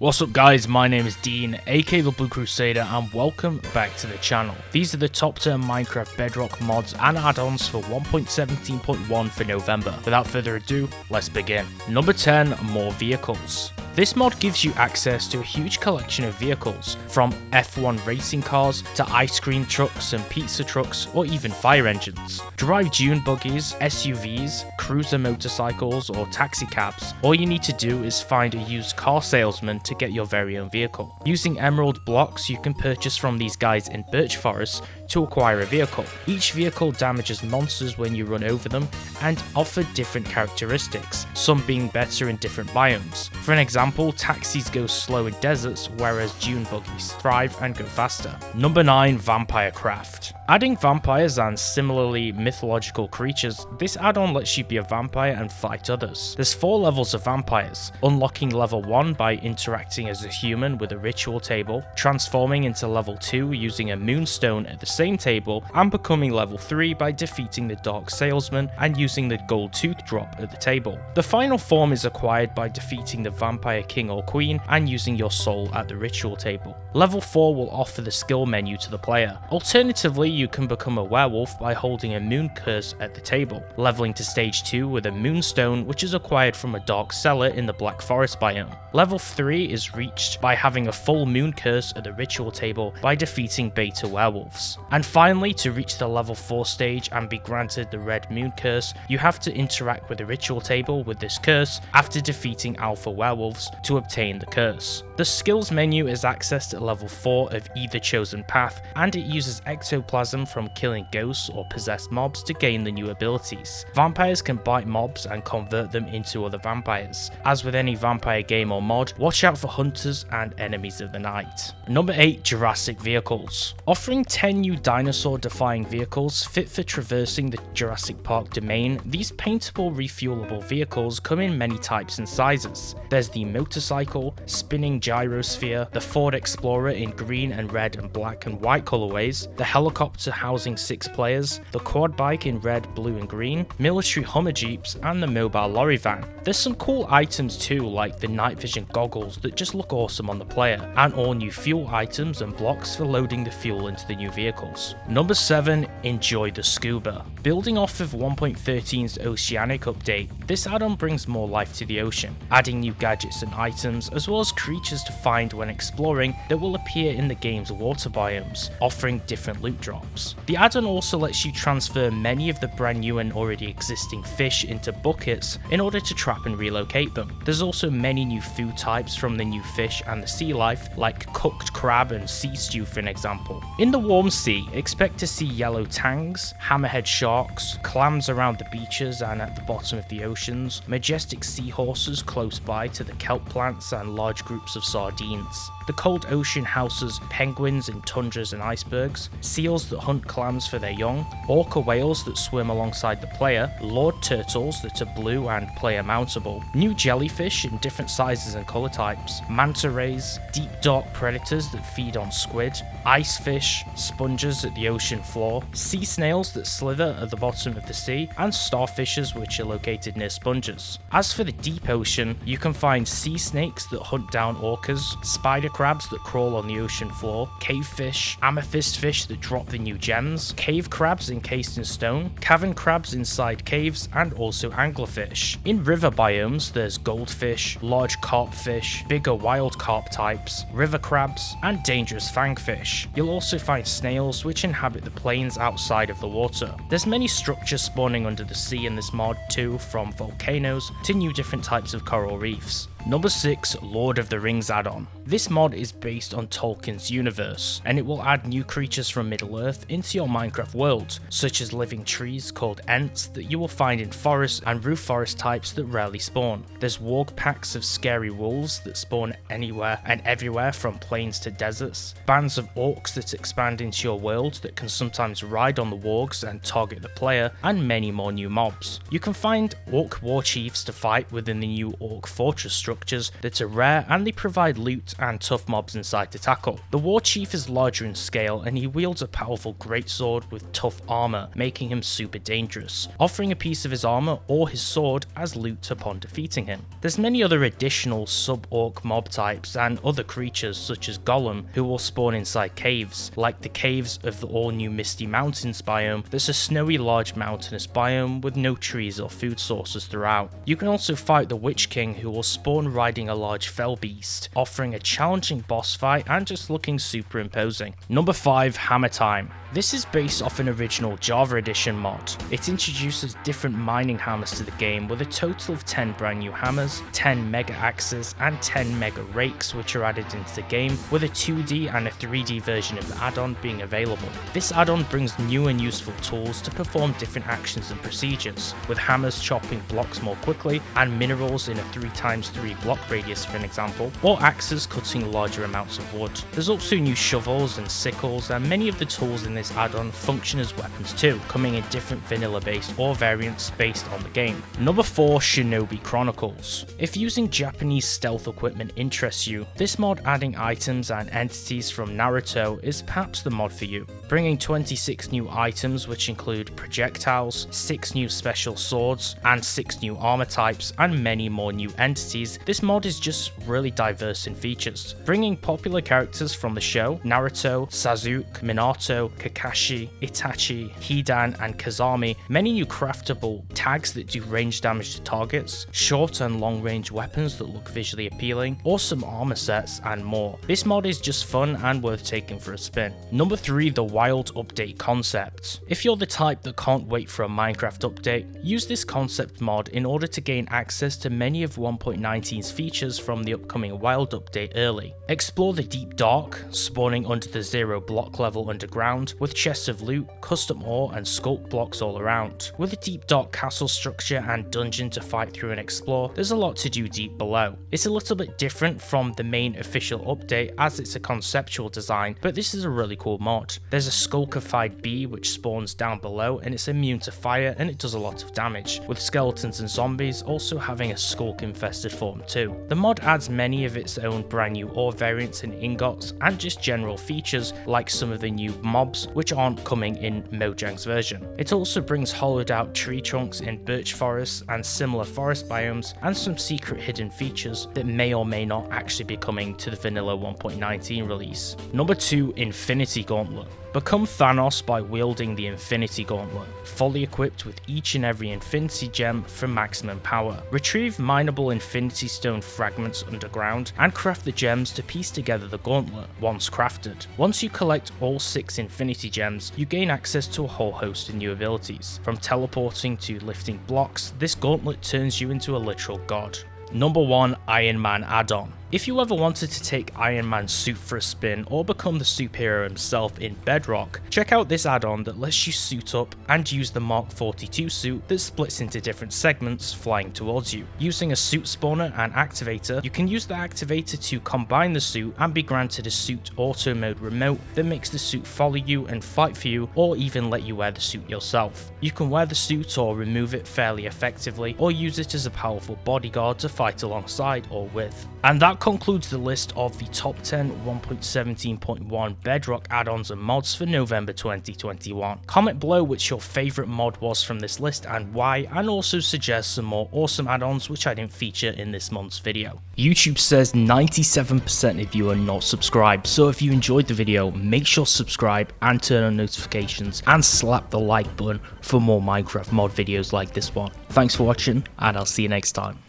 What's up guys, my name is Dean, aka the Blue Crusader, and welcome back to the channel. These are the top 10 Minecraft Bedrock mods and add-ons for 1.17.1 for November. Without further ado, let's begin. Number 10, more vehicles. This mod gives you access to a huge collection of vehicles, from F1 racing cars to ice cream trucks and pizza trucks, or even fire engines. Drive dune buggies, SUVs, cruiser motorcycles, or taxi cabs. All you need to do is find a used car salesman to get your very own vehicle. Using emerald blocks you can purchase from these guys in birch forests to acquire a vehicle. Each vehicle damages monsters when you run over them and offer different characteristics, some being better in different biomes. For an example, taxis go slow in deserts, whereas dune buggies thrive and go faster. Number 9, Vampire Craft. Adding vampires and similarly mythological creatures, this add-on lets you be a vampire and fight others. There's 4 levels of vampires, unlocking level 1 by interacting as a human with a ritual table, transforming into level 2 using a moonstone at the same table, and becoming level 3 by defeating the dark salesman and using the gold tooth drop at the table. The final form is acquired by defeating the vampire king or queen and using your soul at the ritual table. Level 4 will offer the skill menu to the player. Alternatively, you can become a werewolf by holding a moon curse at the table, leveling to stage 2 with a moonstone which is acquired from a dark cellar in the Black Forest biome. Level 3 is reached by having a full moon curse at the ritual table by defeating beta werewolves. And finally, to reach the level 4 stage and be granted the red moon curse, you have to interact with the ritual table with this curse after defeating alpha werewolves to obtain the curse. The skills menu is accessed at level 4 of either chosen path, and it uses ectoplasm from killing ghosts or possessed mobs to gain the new abilities. Vampires can bite mobs and convert them into other vampires. As with any vampire game or mod, watch out for hunters and enemies of the night. Number 8, Jurassic Vehicles. Offering 10 new dinosaur-defying vehicles fit for traversing the Jurassic Park domain, these paintable refuelable vehicles come in many types and sizes. There's the motorcycle, spinning gyrosphere, the Ford Explorer in green and red and black and white colorways, the helicopter housing 6 players, the quad bike in red, blue and green, military Hummer jeeps, and the mobile lorry van. There's some cool items too, like the night vision goggles that just look awesome on the player, and all new fuel items and blocks for loading the fuel into the new vehicles. Number 7, enjoy the Scuba. Building off of 1.13's Oceanic update, this add-on brings more life to the ocean, adding new gadgets and items as well as creatures to find when exploring that will appear in the game's water biomes, offering different loot drops. The add-on also lets you transfer many of the brand new and already existing fish into buckets in order to trap and relocate them. There's also many new food types from the new fish and the sea life, like cooked crab and sea stew for an example. In the warm sea, expect to see yellow tangs, hammerhead sharks, clams around the beaches and at the bottom of the oceans, majestic seahorses close by to the kelp plants, and large groups of sardines. The cold ocean houses penguins in tundras and icebergs, seals that hunt clams for their young, orca whales that swim alongside the player, lord turtles that are blue and player mountable, new jellyfish in different sizes and colour types, manta rays, deep dark predators that feed on squid, ice fish, sponges at the ocean floor, sea snails that slither at the bottom of the sea, and starfishes which are located near sponges. As for the deep ocean, you can find sea snakes that hunt down orcas, spider crabs that crawl on the ocean floor, cave fish, amethyst fish that drop the new gems, cave crabs encased in stone, cavern crabs inside caves, and also anglerfish. In river biomes, there's goldfish, large carp fish, bigger wild carp types, river crabs, and dangerous fangfish. You'll also find snails which inhabit the plains outside of the water. There's many structures spawning under the sea in this mod too, from volcanoes to new different types of coral reefs. Number 6, Lord of the Rings add-on. This mod is based on Tolkien's universe, and it will add new creatures from Middle-earth into your Minecraft world, such as living trees called Ents that you will find in forests and roof forest types that rarely spawn. There's warg packs of scary wolves that spawn anywhere and everywhere from plains to deserts, bands of orcs that expand into your world that can sometimes ride on the wargs and target the player, and many more new mobs. You can find orc war chiefs to fight within the new orc fortress structure, structures that are rare, and they provide loot and tough mobs inside to tackle. The War Chief is larger in scale, and he wields a powerful greatsword with tough armor, making him super dangerous, offering a piece of his armor or his sword as loot upon defeating him. There's many other additional sub-orc mob types and other creatures such as Golem who will spawn inside caves, like the caves of the all-new Misty Mountains biome that's a snowy large mountainous biome with no trees or food sources throughout. You can also fight the Witch King who will spawn riding a large fell beast, offering a challenging boss fight and just looking super imposing. Number 5, Hammer Time. This is based off an original Java Edition mod. It introduces different mining hammers to the game with a total of 10 brand new hammers, 10 mega axes and 10 mega rakes which are added into the game, with a 2D and a 3D version of the add-on being available. This add-on brings new and useful tools to perform different actions and procedures, with hammers chopping blocks more quickly and minerals in a 3x3 block radius for an example, or axes cutting larger amounts of wood. There's also new shovels and sickles, and many of the tools in this add-on function as weapons too, coming in different vanilla based or variants based on the game. Number 4, Shinobi Chronicles. If using Japanese stealth equipment interests you, this mod adding items and entities from Naruto is perhaps the mod for you. Bringing 26 new items which include projectiles, 6 new special swords, and 6 new armor types, and many more new entities, this mod is just really diverse in features. Bringing popular characters from the show, Naruto, Sasuke, Minato, Kakashi, Itachi, Hidan, and Kazami, many new craftable tags that do range damage to targets, short and long range weapons that look visually appealing, awesome armor sets, and more. This mod is just fun and worth taking for a spin. Number 3, the Wild Update concept. If you're the type that can't wait for a Minecraft update, use this concept mod in order to gain access to many of 1.19's features from the upcoming Wild Update early. Explore the Deep Dark, spawning under the 0 block level underground, with chests of loot, custom ore, and sculpt blocks all around. With a deep dark castle structure and dungeon to fight through and explore, there's a lot to do deep below. It's a little bit different from the main official update as it's a conceptual design, but this is a really cool mod. There's a skulkified bee which spawns down below and it's immune to fire and it does a lot of damage, with skeletons and zombies also having a skulk infested form too. The mod adds many of its own brand new ore variants and ingots and just general features like some of the new mobs which aren't coming in Mojang's version. It also brings hollowed out tree trunks in birch forests and similar forest biomes, and some secret hidden features that may or may not actually be coming to the vanilla 1.19 release. Number 2, Infinity Gauntlet. Become Thanos by wielding the Infinity Gauntlet, fully equipped with each and every Infinity Gem for maximum power. Retrieve mineable Infinity Stone fragments underground and craft the gems to piece together the gauntlet once crafted. Once you collect all 6 Infinity Gems, you gain access to a whole host of new abilities. From teleporting to lifting blocks, this gauntlet turns you into a literal god. Number 1, Iron Man Addon. If you ever wanted to take Iron Man's suit for a spin or become the superhero himself in Bedrock, check out this add-on that lets you suit up and use the Mark 42 suit that splits into different segments flying towards you. Using a suit spawner and activator, you can use the activator to combine the suit and be granted a suit auto mode remote that makes the suit follow you and fight for you, or even let you wear the suit yourself. You can wear the suit or remove it fairly effectively, or use it as a powerful bodyguard to fight alongside or with. And that concludes the list of the top 10 1.17.1 Bedrock add-ons and mods for November 2021. Comment below which your favourite mod was from this list and why, and also suggest some more awesome add-ons which I didn't feature in this month's video. YouTube says 97% of you are not subscribed, so if you enjoyed the video, make sure to subscribe and turn on notifications and slap the like button for more Minecraft mod videos like this one. Thanks for watching, and I'll see you next time.